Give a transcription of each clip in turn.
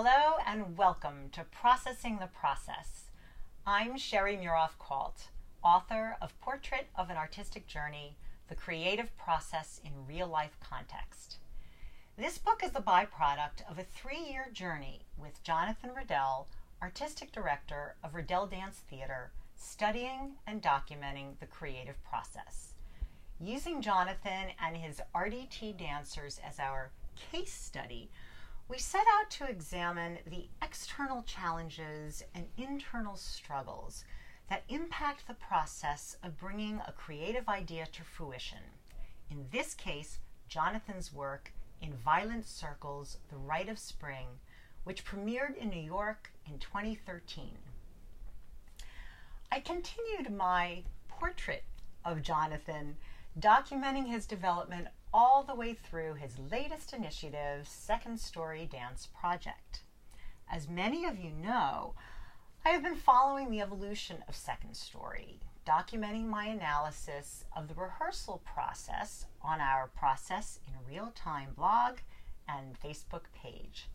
Hello and welcome to Processing the Process. I'm Sherry Muroff-Kalt, author of Portrait of an Artistic Journey, The Creative Process in Real-Life Context. This book is the byproduct of a 3-year journey with Jonathan Riddell, artistic director of Riddell Dance Theater, studying and documenting the creative process. Using Jonathan and his RDT dancers as our case study, we set out to examine the external challenges and internal struggles that impact the process of bringing a creative idea to fruition. In this case, Jonathan's work in Violent Circles, The Rite of Spring, which premiered in New York in 2013. I continued my portrait of Jonathan, documenting his development all the way through his latest initiative, Second Story Dance Project. As many of you know, I have been following the evolution of Second Story, documenting my analysis of the rehearsal process on our Process in Real Time blog and Facebook page.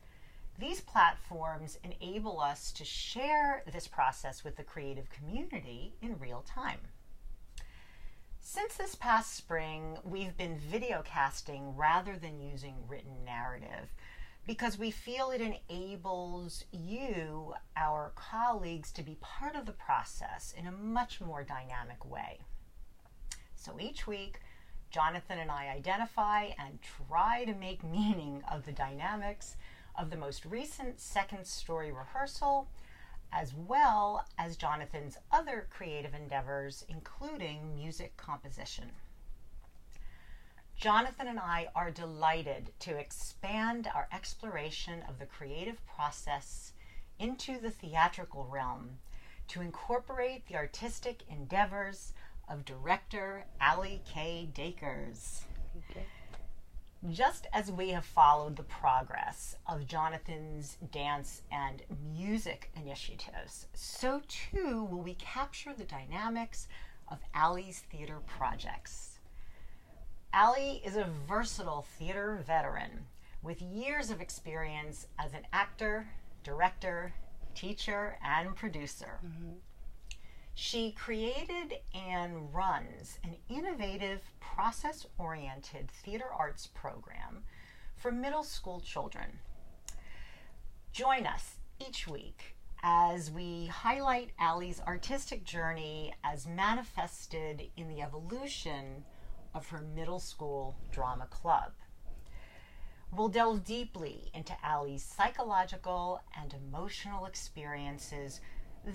These platforms enable us to share this process with the creative community in real time. Since this past spring, we've been videocasting rather than using written narrative because we feel it enables you, our colleagues, to be part of the process in a much more dynamic way. So each week, Jonathan and I identify and try to make meaning of the dynamics of the most recent Second Story rehearsal, as well as Jonathan's other creative endeavors, including music composition. Jonathan and I are delighted to expand our exploration of the creative process into the theatrical realm to incorporate the artistic endeavors of director Allie Kaye Dakers. Okay. Just as we have followed the progress of Jonathan's dance and music initiatives, so too will we capture the dynamics of Allie's theater projects. Allie is a versatile theater veteran with years of experience as an actor, director, teacher, and producer. Mm-hmm. She created and runs an innovative, process-oriented theater arts program for middle school children. Join us each week as we highlight Allie's artistic journey as manifested in the evolution of her middle school drama club. We'll delve deeply into Allie's psychological and emotional experiences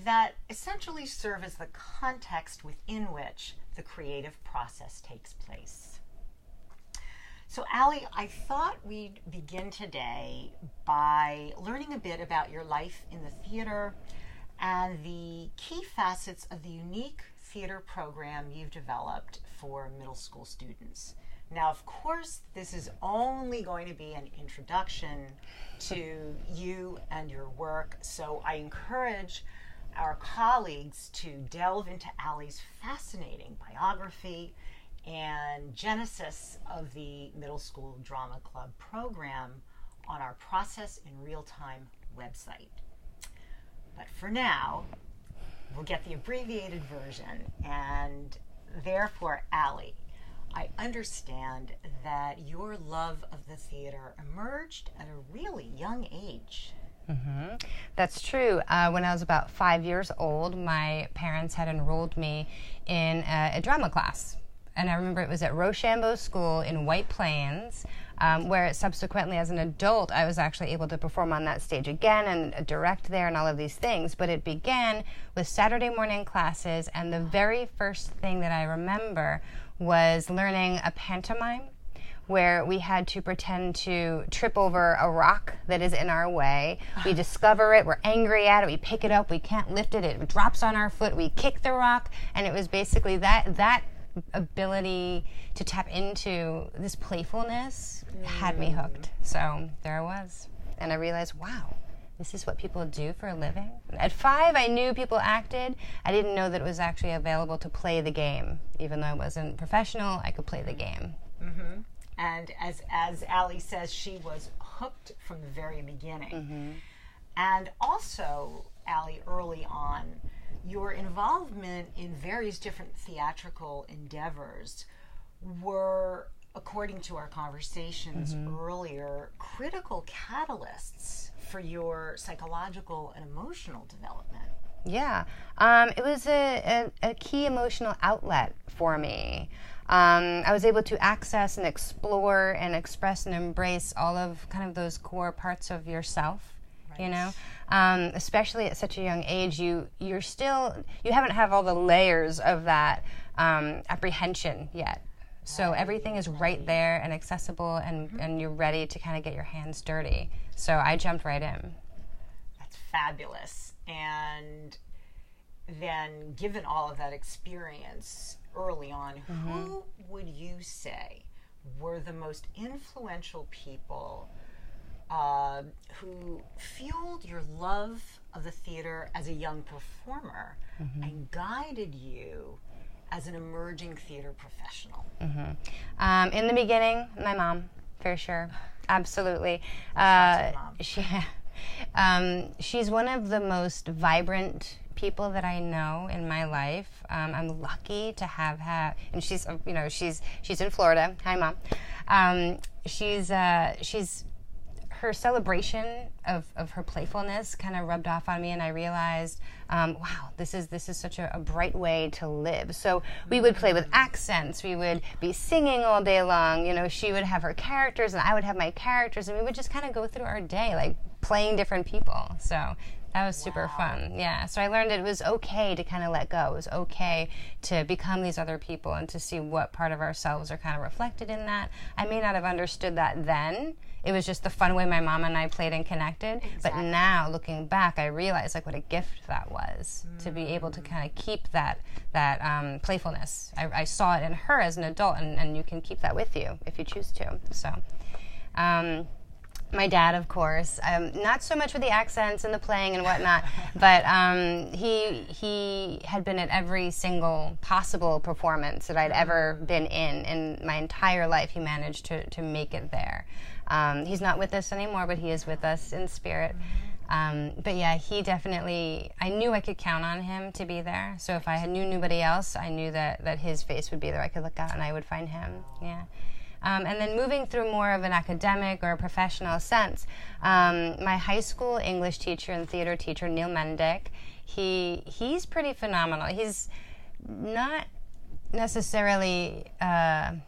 that essentially serve as the context within which the creative process takes place. So Allie, I thought we'd begin today by learning a bit about your life in the theater and the key facets of the unique theater program you've developed for middle school students. Now, of course, this is only going to be an introduction to you and your work, so I encourage our colleagues to delve into Allie's fascinating biography and genesis of the Middle School Drama Club program on our Process in Real Time website. But for now, we'll get the abbreviated version, and therefore, Allie, I understand that your love of the theater emerged at a really young age. Mm-hmm. That's true. When I was about 5 years old, my parents had enrolled me in a drama class. And I remember it was at Rochambeau School in White Plains, where subsequently as an adult I was actually able to perform on that stage again and direct there and all of these things. But it began with Saturday morning classes, and the very first thing that I remember was learning a pantomime where we had to pretend to trip over a rock that is in our way. We discover it, we're angry at it, we pick it up, we can't lift it, it drops on our foot, we kick the rock, and it was basically that ability to tap into this playfulness had me hooked. So there I was, and I realized, wow, this is what people do for a living. At 5, I knew people acted. I didn't know that it was actually available to play the game. Even though I wasn't professional, I could play the game. Mm-hmm. And as Allie says, she was hooked from the very beginning. And also, Allie, early on, your involvement in various different theatrical endeavors were, according to our conversations earlier, critical catalysts for your psychological and emotional development. Yeah, it was a key emotional outlet for me. I was able to access and explore and express and embrace all of kind of those core parts of yourself, right. You know, especially at such a young age. You haven't have all the layers of that apprehension yet. So everything is right there and accessible, and you're ready to kind of get your hands dirty. So I jumped right in. That's fabulous. And then, given all of that experience early on, who would you say were the most influential people who fueled your love of the theater as a young performer and guided you as an emerging theater professional? In the beginning, my mom, for sure. Absolutely. She's one of the most vibrant people that I know in my life. I'm lucky to have had, and she's in Florida. Hi, Mom. She's her celebration of her playfulness kind of rubbed off on me, and I realized, wow, this is such a bright way to live. So we would play with accents. We would be singing all day long. You know, she would have her characters, and I would have my characters, and we would just kind of go through our day like playing different people. So that was super fun. Yeah. So I learned it was okay to kind of let go. It was okay to become these other people and to see what part of ourselves are kind of reflected in that. I may not have understood that then. It was just the fun way my mom and I played and connected. Exactly. But now, looking back, I realize like what a gift that was to be able to kind of keep that playfulness. I saw it in her as an adult, and you can keep that with you if you choose to. So. My dad, of course, not so much with the accents and the playing and whatnot, but he had been at every single possible performance that I'd ever been in my entire life. He managed to make it there. He's not with us anymore, but he is with us in spirit. But yeah, he definitely, I knew I could count on him to be there. So if I knew nobody else, I knew that his face would be there. I could look out and I would find him. Yeah. And then moving through more of an academic or a professional sense, my high school English teacher and theater teacher, Neil Mendick, he's pretty phenomenal. He's not necessarily, how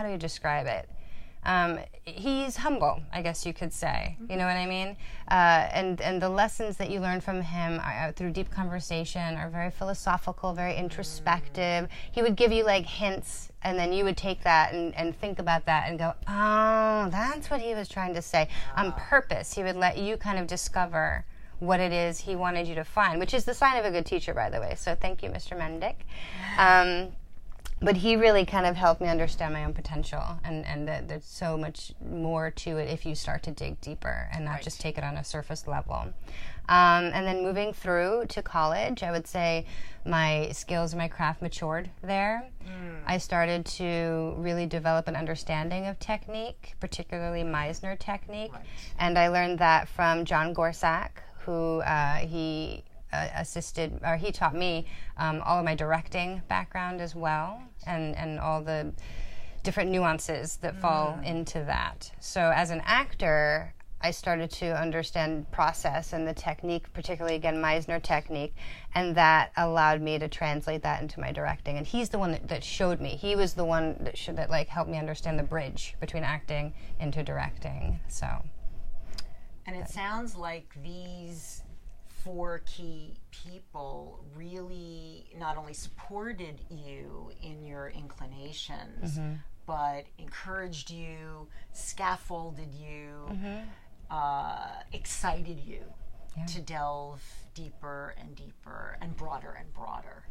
do you describe it? He's humble, I guess you could say. You know what I mean? And the lessons that you learn from him through deep conversation are very philosophical, very introspective. He would give you like hints, and then you would take that and think about that and go, oh, that's what he was trying to say. On purpose, he would let you kind of discover what it is he wanted you to find, which is the sign of a good teacher, by the way. So thank you, Mr. Mendick. But he really kind of helped me understand my own potential, and that there's so much more to it if you start to dig deeper and not just take it on a surface level. And then moving through to college, I would say my skills and my craft matured there. I started to really develop an understanding of technique, particularly Meisner technique, and I learned that from John Gorsak, who he taught me all of my directing background as well, and all the different nuances that fall into that. So as an actor, I started to understand process and the technique, particularly, again, Meisner technique, and that allowed me to translate that into my directing. And he's the one that showed me. He was the one that like helped me understand the bridge between acting into directing. So. And it sounds like these 4 key people really not only supported you in your inclinations, but encouraged you, scaffolded you, excited you to delve deeper and deeper and broader,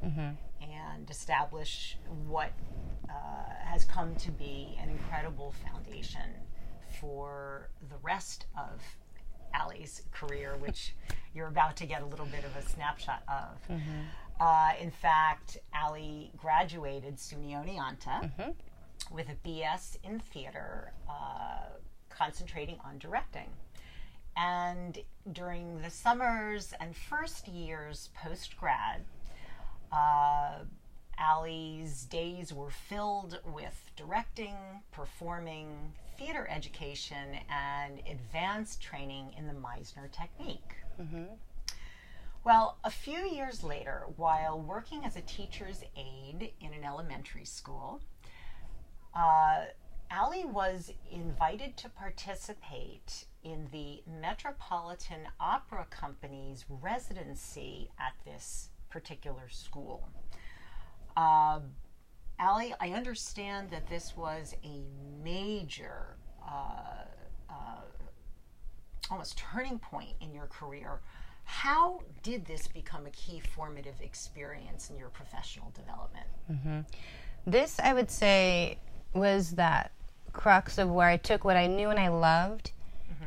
and establish what has come to be an incredible foundation for the rest of Allie's career, which you're about to get a little bit of a snapshot of. In fact, Allie graduated SUNY Oneonta with a BS in theater, concentrating on directing. And during the summers and first years post-grad, Allie's days were filled with directing, performing, theater education, and advanced training in the Meisner technique. Mm-hmm. Well, a few years later, while working as a teacher's aide in an elementary school, Allie was invited to participate in the Metropolitan Opera Company's residency at this particular school. Allie, I understand that this was a major, almost turning point in your career. How did this become a key formative experience in your professional development? Mm-hmm. This, I would say, was that crux of where I took what I knew and I loved,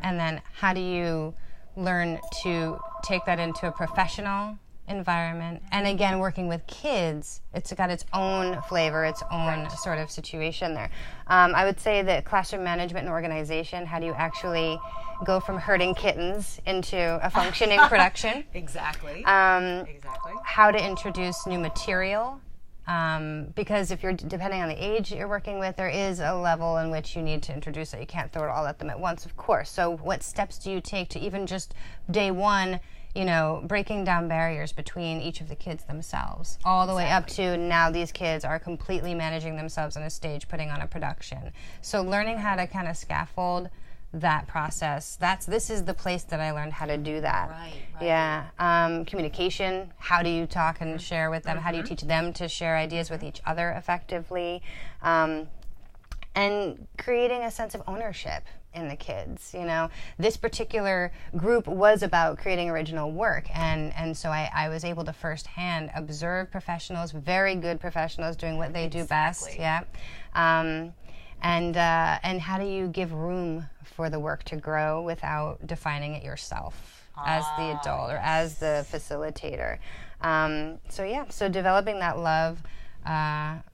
and then how do you learn to take that into a professional environment? And again, working with kids, it's got its own flavor, its own sort of situation there. I would say that classroom management and organization, how do you actually go from herding kittens into a functioning production? Exactly. How to introduce new material. Because if you're depending on the age you're working with, there is a level in which you need to introduce it. You can't throw it all at them at once, of course. So what steps do you take to even just day one, breaking down barriers between each of the kids themselves, all the way up to now these kids are completely managing themselves on a stage, putting on a production. So learning how to kind of scaffold that process, this is the place that I learned how to do that. Right. Yeah. Communication, how do you talk and share with them? How do you teach them to share ideas with each other effectively? And creating a sense of ownership in the kids. This particular group was about creating original work, and so I was able to firsthand observe professionals, very good professionals doing what they do best. Yeah. And how do you give room for the work to grow without defining it yourself as the adult or as the facilitator? So developing that love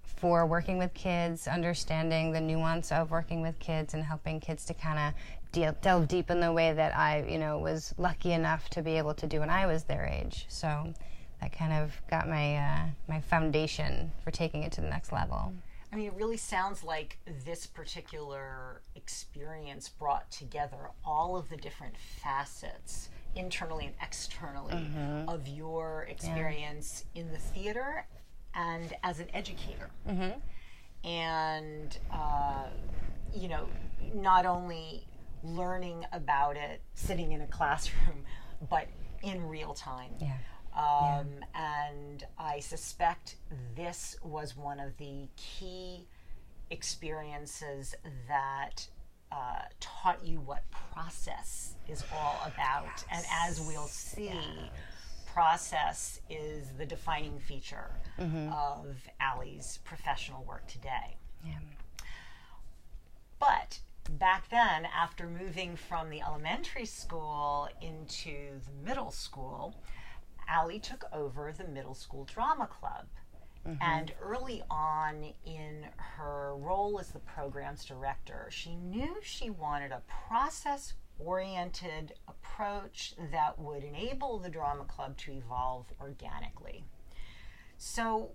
for working with kids, understanding the nuance of working with kids, and helping kids to kind of delve deep in the way that I, was lucky enough to be able to do when I was their age. So that kind of got my foundation for taking it to the next level. I mean, it really sounds like this particular experience brought together all of the different facets, internally and externally, of your experience in the theater and as an educator. And, not only learning about it sitting in a classroom, but in real time. Yeah. And I suspect this was one of the key experiences that taught you what process is all about. Yes. And as we'll see, process is the defining feature of Allie's professional work today. Yeah. But back then, after moving from the elementary school into the middle school, Allie took over the middle school drama club. And early on in her role as the program's director, she knew she wanted a process-oriented approach that would enable the drama club to evolve organically. So,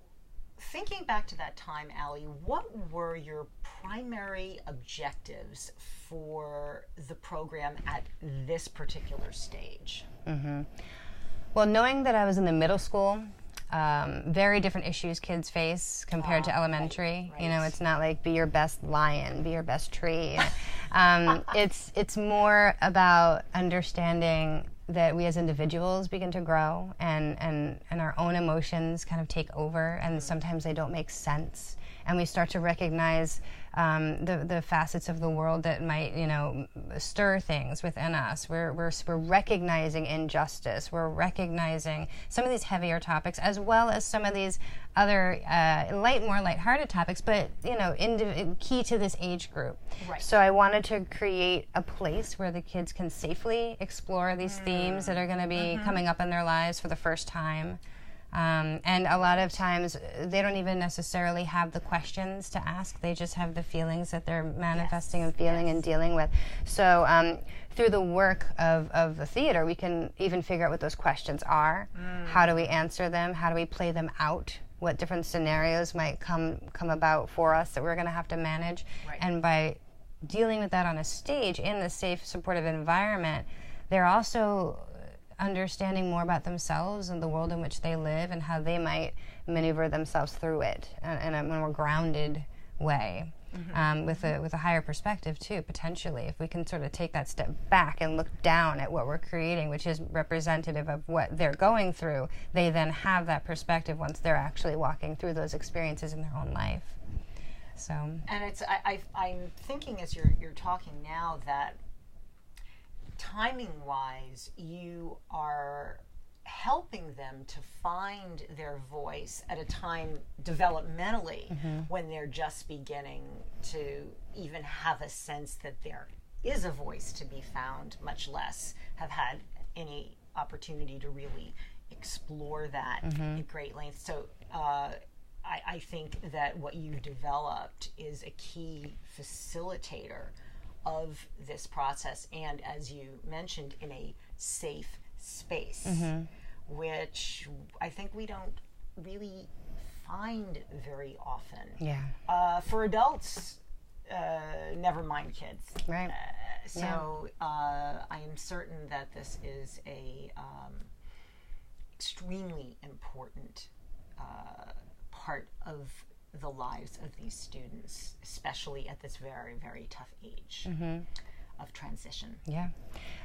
thinking back to that time, Allie, what were your primary objectives for the program at this particular stage? Well, knowing that I was in the middle school, very different issues kids face compared to elementary. Right. It's not like be your best lion, be your best tree. It's more about understanding that we as individuals begin to grow and our own emotions kind of take over, and sometimes they don't make sense. And we start to recognize the facets of the world that might, stir things within us. We're recognizing injustice. We're recognizing some of these heavier topics, as well as some of these other more lighthearted topics, but key to this age group. Right. So I wanted to create a place where the kids can safely explore these themes that are going to be coming up in their lives for the first time. And a lot of times they don't even necessarily have the questions to ask. They just have the feelings that they're manifesting and feeling and dealing with. So through the work of the theater, we can even figure out what those questions are. How do we answer them? How do we play them out? What different scenarios might come about for us that we're going to have to manage? Right. And by dealing with that on a stage in the safe, supportive environment, they're also understanding more about themselves and the world in which they live and how they might maneuver themselves through it in a more grounded way, with a higher perspective too, potentially. If we can sort of take that step back and look down at what we're creating, which is representative of what they're going through, they then have that perspective once they're actually walking through those experiences in their own life. So, and it's I'm thinking as you're talking now that timing-wise, you are helping them to find their voice at a time developmentally when they're just beginning to even have a sense that there is a voice to be found, much less have had any opportunity to really explore that at great length. So I think that what you've developed is a key facilitator of this process, and as you mentioned, in a safe space, which I think we don't really find very often. Yeah. For adults, never mind kids. Right. So I am certain that this is a extremely important part of the lives of these students, especially at this very, very tough age of transition. Yeah.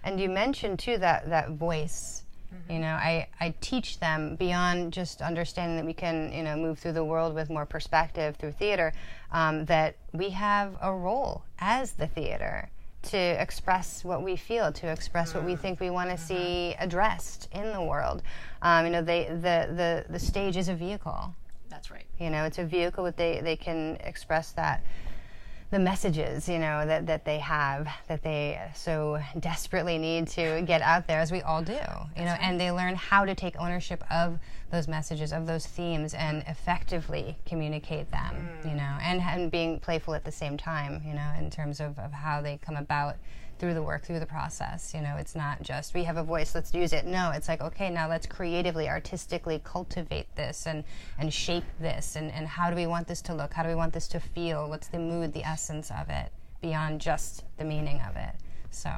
And you mentioned too that voice. You know, I teach them beyond just understanding that we can, you know, move through the world with more perspective through theater, that we have a role as the theater to express what we feel, to express what we think we want to see addressed in the world. You know, the stage is a vehicle. That's right. You know, it's a vehicle that they can express the messages, you know, that they have, that they so desperately need to get out there, as we all do, you know, and they learn how to take ownership of those messages, of those themes, and effectively communicate them, you know, and being playful at the same time, you know, in terms of how they come about through the work, through the process. You know, it's not just, we have a voice, let's use it. No, it's like, okay, now let's creatively, artistically cultivate this and shape this, and how do we want this to look? How do we want this to feel? What's the mood, the essence of it, beyond just the meaning of it? So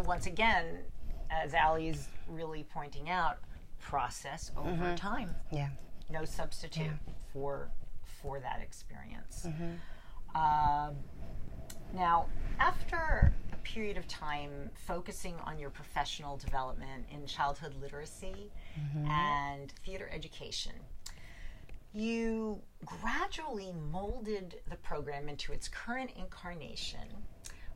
once again, as Allie's really pointing out, process over time. Yeah. No substitute for that experience. Now, after a period of time focusing on your professional development in childhood literacy and theater education, you gradually molded the program into its current incarnation,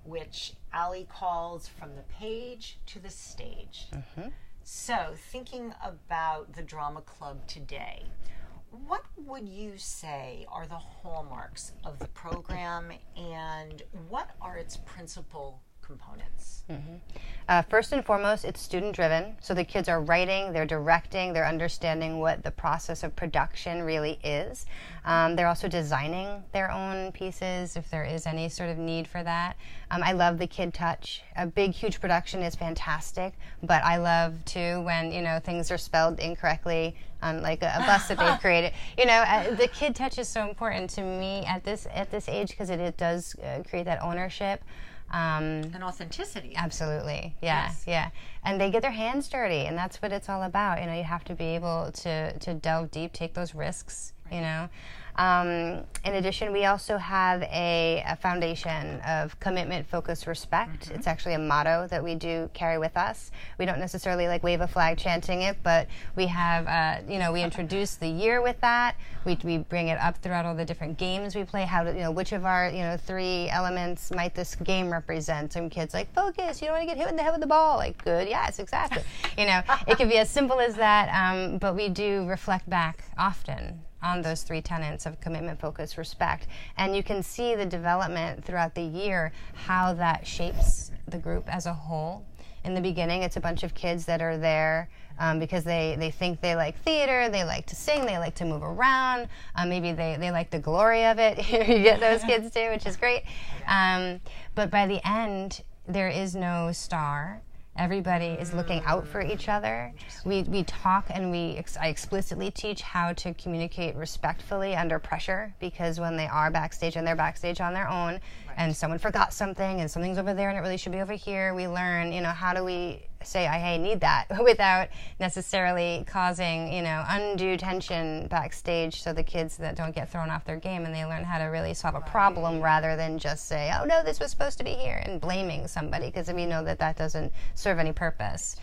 which Allie calls From the Page to the Stage. So, thinking about the drama club today, what would you say are the hallmarks of the program, and what are its principal components? First and foremost, it's student-driven. So the kids are writing, they're directing, they're understanding what the process of production really is. They're also designing their own pieces if there is any sort of need for that. I love the kid touch. A big, huge production is fantastic, but I love too when, you know, things are spelled incorrectly on like a bus that they've created. You know, the kid touch is so important to me at this age, because it does create that ownership. And authenticity. Absolutely, yeah. And they get their hands dirty, and that's what it's all about. You know, you have to be able to delve deep, take those risks, you know. In addition, we also have a foundation of commitment, focus, respect. It's actually a motto that we do carry with us. We don't necessarily like wave a flag chanting it, but we have, you know, we introduce the year with that. We bring it up throughout all the different games we play. How to, you know, which of our, you know, 3 elements might this game represent? Some kids like, focus, you don't want to get hit in the head with the ball. Like, good, yes, exactly. You know, it can be as simple as that, but we do reflect back often on those 3 tenets of commitment, focus, respect. And you can see the development throughout the year, how that shapes the group as a whole In the beginning, it's a bunch of kids that are there because they think they like theater, they like to sing, they like to move around. Maybe they like the glory of it. You get those kids too, which is great. But by the end, there is no star. Everybody is looking out for each other. We talk and I explicitly teach how to communicate respectfully under pressure, because when they are backstage and they're backstage on their own, and someone forgot something and something's over there and it really should be over here, we learn, how do we say, I need that, without necessarily causing, undue tension backstage, so the kids that don't get thrown off their game, and they learn how to really solve a problem rather than just say, oh no, this was supposed to be here, and blaming somebody, because we know that doesn't serve any purpose.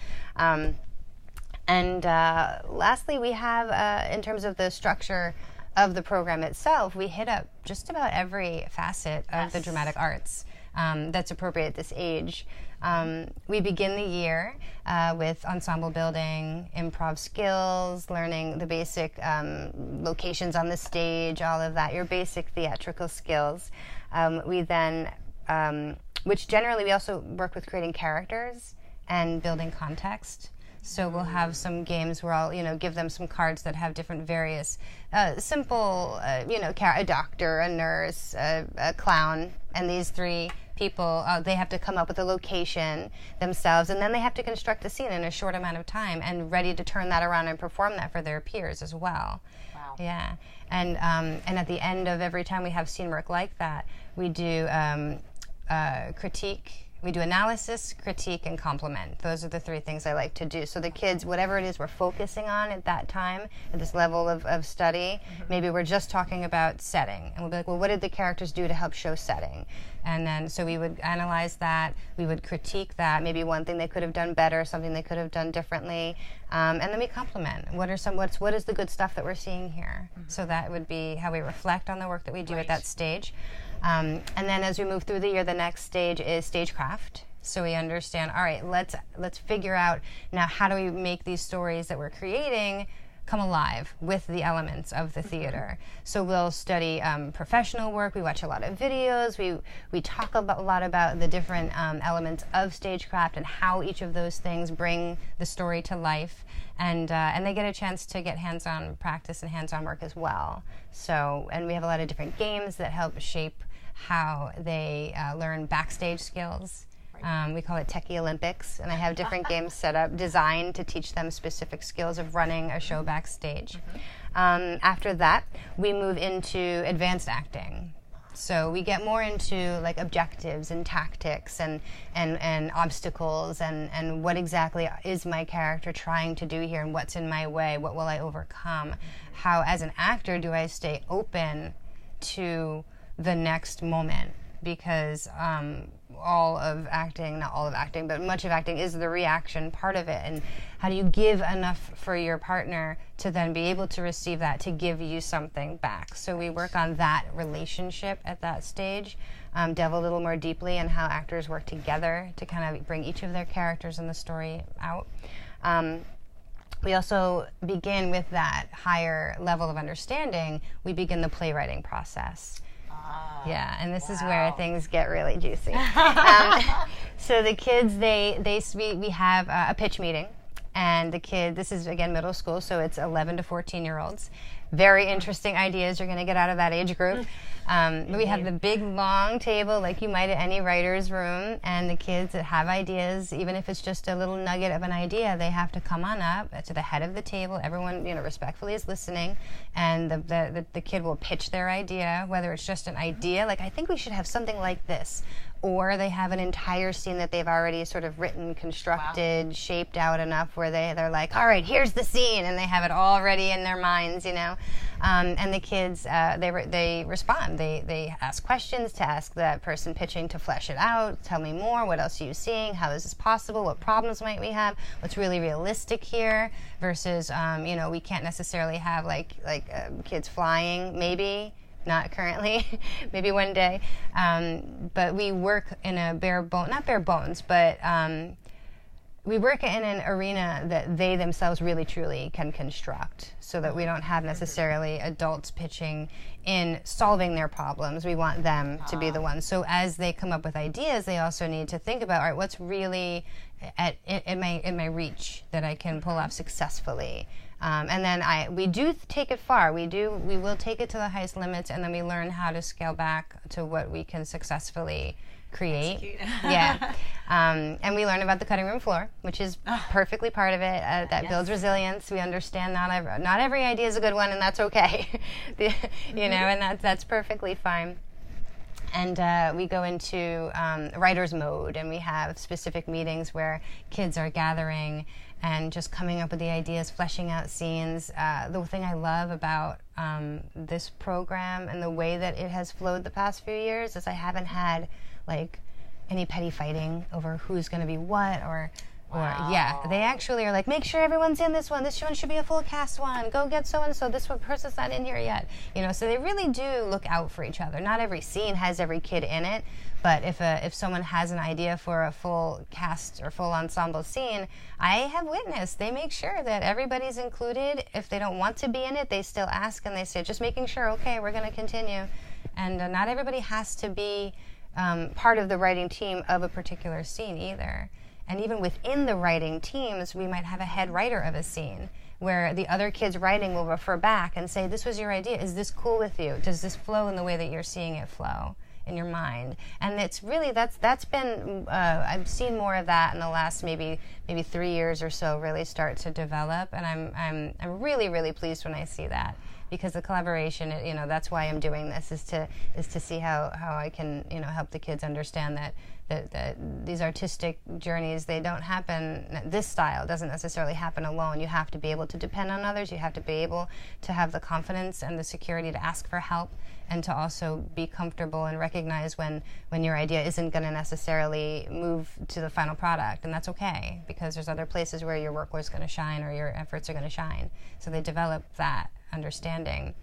Lastly, we have, in terms of the structure of the program itself, we hit up just about every facet of the dramatic arts that's appropriate at this age. We begin the year with ensemble building, improv skills, learning the basic locations on the stage, all of that, your basic theatrical skills. We then, which generally we also work with creating characters and building context. So we'll have some games where I'll, give them some cards that have different various simple, a doctor, a nurse, a clown, and these three people, they have to come up with a location themselves, and then they have to construct the scene in a short amount of time and ready to turn that around and perform that for their peers as well. Wow. Yeah. And at the end of every time we have scene work like that, we do critique. We do analysis, critique, and compliment. Those are the three things I like to do. So the kids, whatever it is we're focusing on at that time, at this level of study, maybe we're just talking about setting. And we'll be like, well, what did the characters do to help show setting? And then, so we would analyze that, we would critique that, maybe one thing they could have done better, something they could have done differently, and then we compliment. What is the good stuff that we're seeing here? So that would be how we reflect on the work that we do at that stage. And then as we move through the year, the next stage is stagecraft. So we understand, all right, let's figure out now, how do we make these stories that we're creating come alive with the elements of the theater. So we'll study professional work, we watch a lot of videos, we talk a lot about the different elements of stagecraft and how each of those things bring the story to life. And they get a chance to get hands-on practice and hands-on work as well. So, and we have a lot of different games that help shape how they learn backstage skills. We call it Techie Olympics, and I have different games set up, designed to teach them specific skills of running a show backstage. After that, we move into advanced acting. So we get more into like objectives and tactics and obstacles and what exactly is my character trying to do here, and what's in my way, what will I overcome? How, as an actor, do I stay open to the next moment? Because all of acting, not all of acting, but much of acting is the reaction part of it. And how do you give enough for your partner to then be able to receive that, to give you something back? So we work on that relationship at that stage, delve a little more deeply in how actors work together to kind of bring each of their characters in the story out. We also begin with that higher level of understanding. We begin the playwriting process. Yeah, and this is where things get really juicy. So the kids, we have a pitch meeting, and the kid, this is again middle school, so it's 11 to 14-year-olds. Very interesting ideas you're going to get out of that age group. We have the big long table like you might at any writer's room, and the kids that have ideas, even if it's just a little nugget of an idea, they have to come on up to the head of the table. Everyone, respectfully is listening, and the kid will pitch their idea, whether it's just an idea, like I think we should have something like this, or they have an entire scene that they've already sort of written, constructed, shaped out enough where they're like, all right, here's the scene, and they have it all ready in their minds, and the kids, they respond. They ask questions to ask that person pitching to flesh it out. Tell me more. What else are you seeing? How is this possible? What problems might we have? What's really realistic here? Versus, we can't necessarily have like kids flying. Maybe not currently. Maybe one day. But we work in a not bare bones, but we work in an arena that they themselves really truly can construct, so that we don't have necessarily adults pitching in solving their problems. We want them to be the ones. So as they come up with ideas, they also need to think about, all right, what's really in my reach that I can pull off successfully. And then we do take it far. We will take it to the highest limits, and then we learn how to scale back to what we can successfully create. Yeah. And we learn about the cutting room floor, which is perfectly part of it. That builds resilience. We understand not every idea is a good one, and that's okay. And that's perfectly fine. And we go into writer's mode, and we have specific meetings where kids are gathering and just coming up with the ideas, fleshing out scenes. The thing I love about this program and the way that it has flowed the past few years is I haven't had like any petty fighting over who's going to be what or they actually are like, make sure everyone's in this one. This one should be a full cast one. Go get so and so. This one person's not in here yet. So they really do look out for each other. Not every scene has every kid in it, but if someone has an idea for a full cast or full ensemble scene, I have witnessed they make sure that everybody's included. If they don't want to be in it, they still ask, and they say, just making sure, okay, we're going to continue. And not everybody has to be part of the writing team of a particular scene either. And even within the writing teams, we might have a head writer of a scene where the other kids writing will refer back and say, this was your idea. Is this cool with you? Does this flow in the way that you're seeing it flow in your mind? And it's really, that's been, I've seen more of that in the last maybe 3 years or so really start to develop. And I'm really, really pleased when I see that. Because the collaboration, that's why I'm doing this, is to see how I can, help the kids understand that these artistic journeys, they don't happen, this style doesn't necessarily happen alone. You have to be able to depend on others. You have to be able to have the confidence and the security to ask for help, and to also be comfortable and recognize when your idea isn't going to necessarily move to the final product. And that's okay, because there's other places where your work was going to shine or your efforts are going to shine. So they develop that understanding.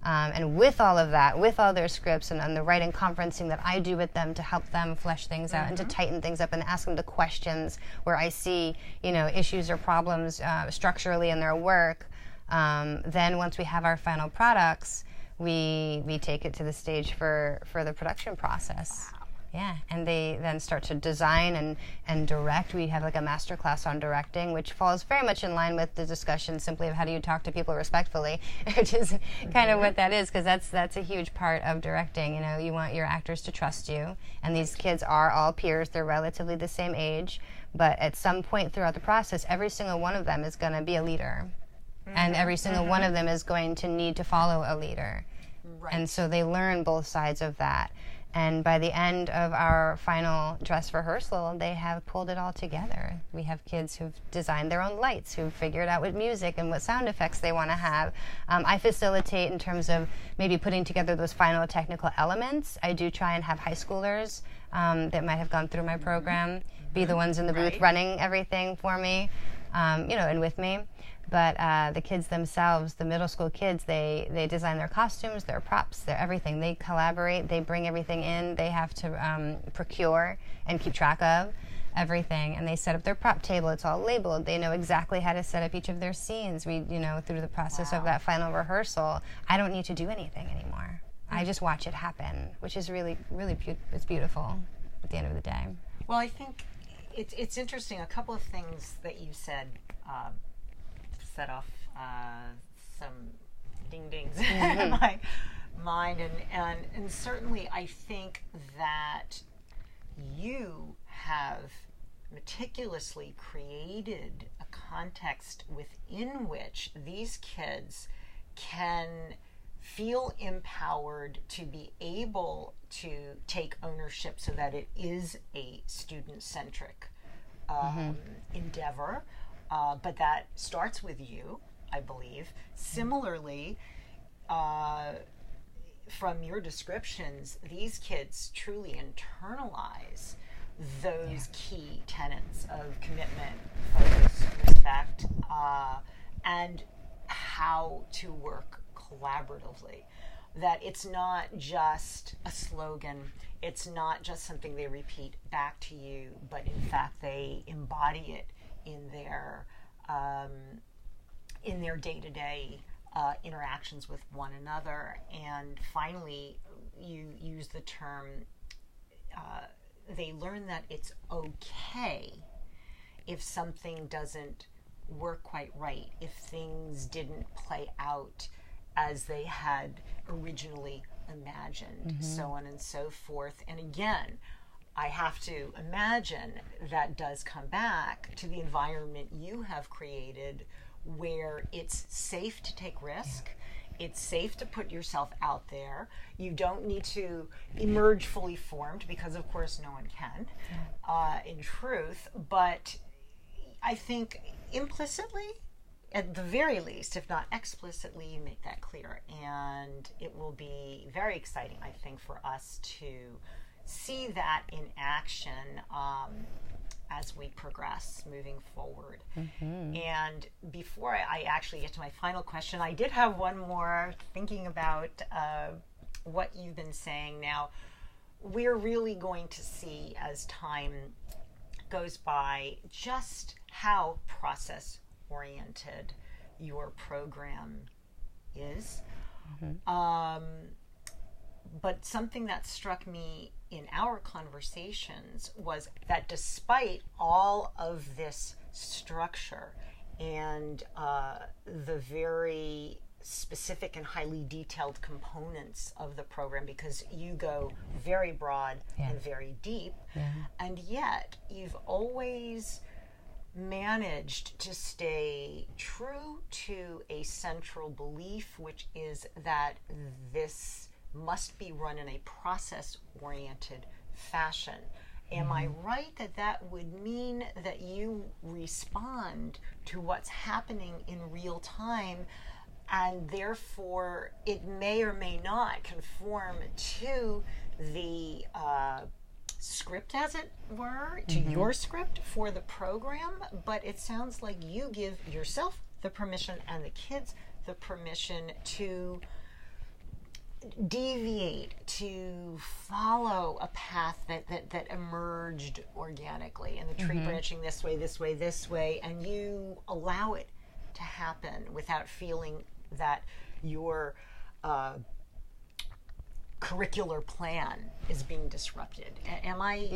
And with all of that, with all their scripts and the writing conferencing that I do with them to help them flesh things out and to tighten things up and ask them the questions where I see, issues or problems structurally in their work, then once we have our final products, we take it to the stage for the production process. Yeah, and they then start to design and direct. We have like a master class on directing, which falls very much in line with the discussion simply of how do you talk to people respectfully, which is kind of what that is, because that's a huge part of directing. You want your actors to trust you, and these kids are all peers. They're relatively the same age, but at some point throughout the process, every single one of them is going to be a leader, and every single one of them is going to need to follow a leader. Right. And so they learn both sides of that. And by the end of our final dress rehearsal, they have pulled it all together. We have kids who've designed their own lights, who've figured out what music and what sound effects they want to have. I facilitate in terms of maybe putting together those final technical elements. I do try and have high schoolers that might have gone through my program be the ones in the booth running everything for me, and with me. But the kids themselves, the middle school kids, they design their costumes, their props, their everything. They collaborate. They bring everything in. They have to procure and keep track of everything. And they set up their prop table. It's all labeled. They know exactly how to set up each of their scenes. We, through the process of that final rehearsal, I don't need to do anything anymore. I just watch it happen, which is really, really it's beautiful at the end of the day. Well, I think it's interesting. A couple of things that you said set off some ding-dings in my mind, and certainly I think that you have meticulously created a context within which these kids can feel empowered to be able to take ownership so that it is a student-centric endeavor. But that starts with you, I believe. Similarly, from your descriptions, these kids truly internalize those key tenets of commitment, focus, respect, and how to work collaboratively. That it's not just a slogan, it's not just something they repeat back to you, but in fact they embody it in their day-to-day interactions with one another. And finally, you use the term, they learn that it's okay if something doesn't work quite right, if things didn't play out as they had originally imagined, so on and so forth. And again, I have to imagine that does come back to the environment you have created, where it's safe to take risk. It's safe to put yourself out there. You don't need to emerge fully formed, because of course no one can, in truth. But I think implicitly, at the very least, if not explicitly, you make that clear. And it will be very exciting, I think, for us to see that in action as we progress moving forward. And before I actually get to my final question, I did have one more, thinking about what you've been saying. Now, we're really going to see as time goes by just how process-oriented your program is. But something that struck me in our conversations was that despite all of this structure and the very specific and highly detailed components of the program, because you go very broad and very deep, and yet you've always managed to stay true to a central belief, which is that this must be run in a process-oriented fashion. Am I right that that would mean that you respond to what's happening in real time, and therefore it may or may not conform to the script, as it were, to your script for the program, but it sounds like you give yourself the permission and the kids the permission to deviate, to follow a path that emerged organically, and the tree branching this way, and you allow it to happen without feeling that your curricular plan is being disrupted. Am I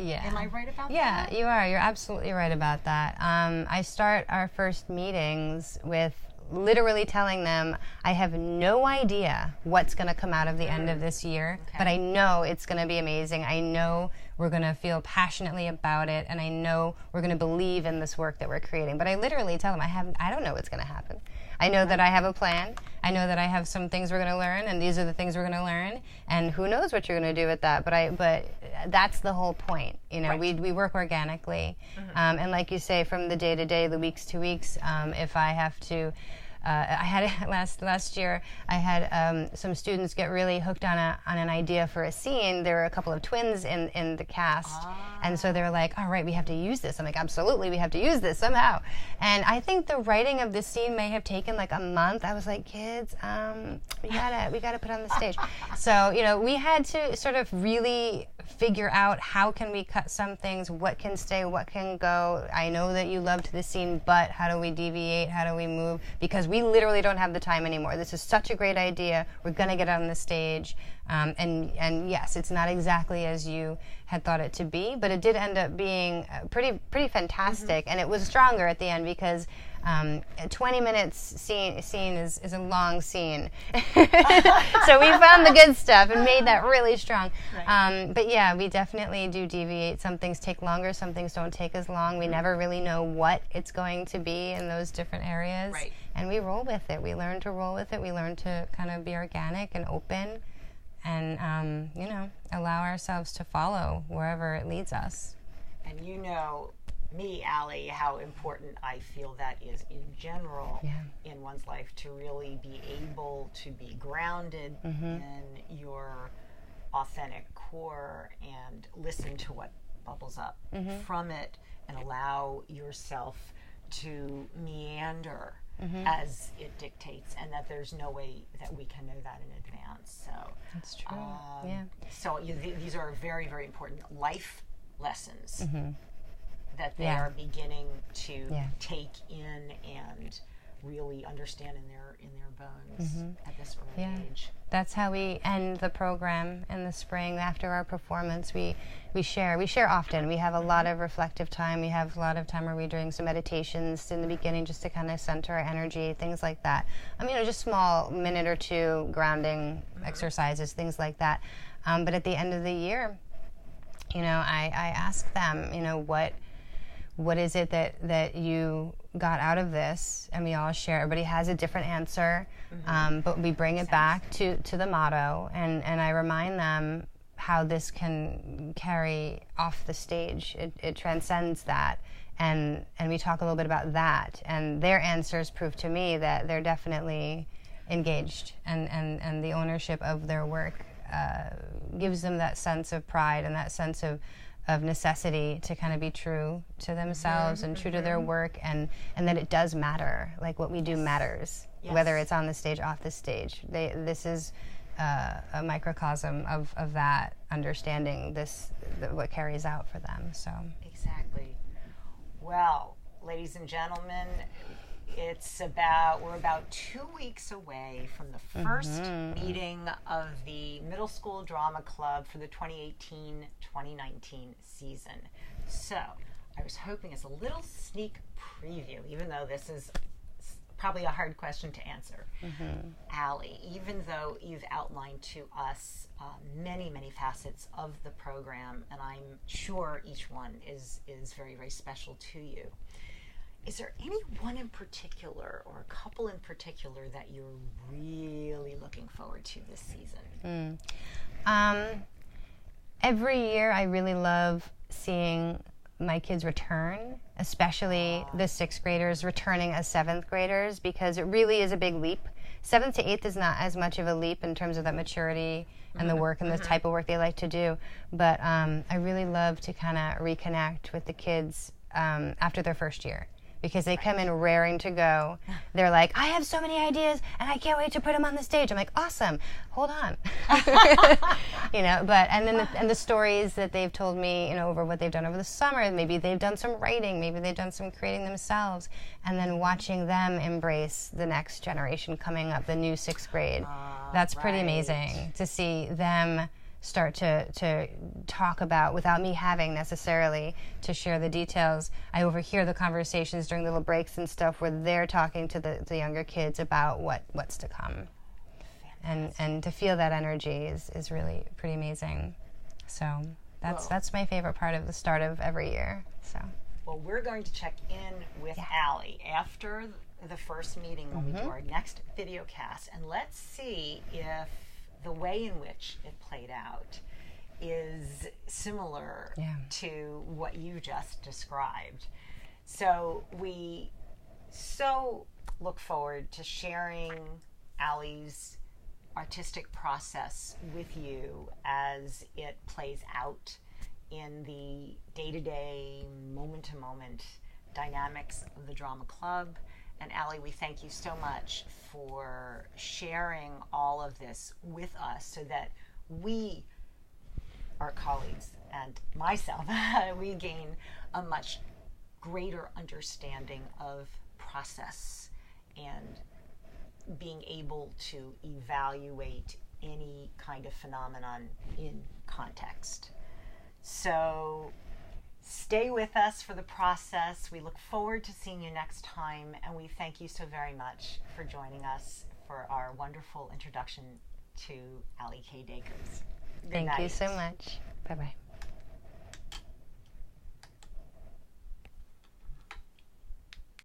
right about that? Yeah, you are. You're absolutely right about that. I start our first meetings with literally telling them, I have no idea what's going to come out of the end of this year, but I know it's going to be amazing. I know we're going to feel passionately about it, and I know we're going to believe in this work that we're creating. But I literally tell them, I don't know what's going to happen. I know that I have a plan. I know that I have some things we're going to learn, and these are the things we're going to learn, and who knows what you're going to do with that. But that's the whole point. You know, we work organically, and like you say, from the day to day, the weeks to weeks. If I have to, I had last year. I had some students get really hooked on an idea for a scene. There were a couple of twins in the cast, and so they were like, "All right, we have to use this." I'm like, "Absolutely, we have to use this somehow." And I think the writing of this scene may have taken like a month. I was like, "Kids, we gotta put on the stage." So we had to sort of really figure out how can we cut some things, what can stay, what can go. I know that you loved the scene, but how do we deviate? How do we move? Because we literally don't have the time anymore. This is such a great idea. We're going to get on the stage. And yes, it's not exactly as you had thought it to be, but it did end up being pretty fantastic. And it was stronger at the end because a 20 minutes scene is a long scene. So we found the good stuff and made that really strong. Right. But yeah, we definitely do deviate. Some things take longer, some things don't take as long. We never really know what it's going to be in those different areas. Right. And we roll with it. We learn to roll with it. We learn to kind of be organic and open and, allow ourselves to follow wherever it leads us. And me, Allie, how important I feel that is in general in one's life, to really be able to be grounded in your authentic core and listen to what bubbles up from it, and allow yourself to meander as it dictates, and that there's no way that we can know that in advance. So that's true. So these are very, very important life lessons that they are beginning to take in and really understand in their bones at this early age. That's how we end the program in the spring. After our performance, we share often. We have a lot of reflective time. We have a lot of time where we're doing some meditations in the beginning just to kind of center our energy, things like that. I mean, just small minute or two grounding exercises, things like that. But at the end of the year, I ask them, what is it that you got out of this? And we all share. Everybody has a different answer, but we bring it back to the motto, and I remind them how this can carry off the stage. It transcends that, and we talk a little bit about that. And their answers prove to me that they're definitely engaged, and the ownership of their work gives them that sense of pride and that sense of necessity to kind of be true to themselves and true to their work, and that it does matter. Like, what we do matters, whether it's on the stage, off the stage. This is a microcosm of that understanding, what carries out for them. So exactly. Well, ladies and gentlemen, we're about 2 weeks away from the first meeting of the Middle School Drama Club for the 2018-2019 season. So I was hoping as a little sneak preview, even though this is probably a hard question to answer. Allie, even though you've outlined to us many, many facets of the program, and I'm sure each one is very, very special to you, is there any one in particular or a couple in particular that you're really looking forward to this season? Every year I really love seeing my kids return, especially the 6th graders returning as 7th graders, because it really is a big leap. 7th to 8th is not as much of a leap in terms of that maturity and the work and the type of work they like to do. But I really love to kind of reconnect with the kids after their first year, because they come in raring to go. They're like, I have so many ideas, and I can't wait to put them on the stage. I'm like, awesome, hold on. And the stories that they've told me, over what they've done over the summer, maybe they've done some writing, maybe they've done some creating themselves, and then watching them embrace the next generation coming up, the new 6th grade. That's pretty amazing to see them start to talk about, without me having necessarily to share the details. I overhear the conversations during little breaks and stuff where they're talking to the younger kids about what's to come. And to feel that energy is really pretty amazing. So that's my favorite part of the start of every year. So. Well, we're going to check in with Allie after the first meeting when we do our next videocast, and let's see if the way in which it played out is similar to what you just described. So we look forward to sharing Allie's artistic process with you as it plays out in the day-to-day, moment-to-moment dynamics of the drama club. And Allie, we thank you so much for sharing all of this with us so that we, our colleagues, and myself, we gain a much greater understanding of process and being able to evaluate any kind of phenomenon in context. So stay with us for the process. We look forward to seeing you next time, and we thank you so very much for joining us for our wonderful introduction to Allie Kaye Dakers. Thank you so much. Bye-bye.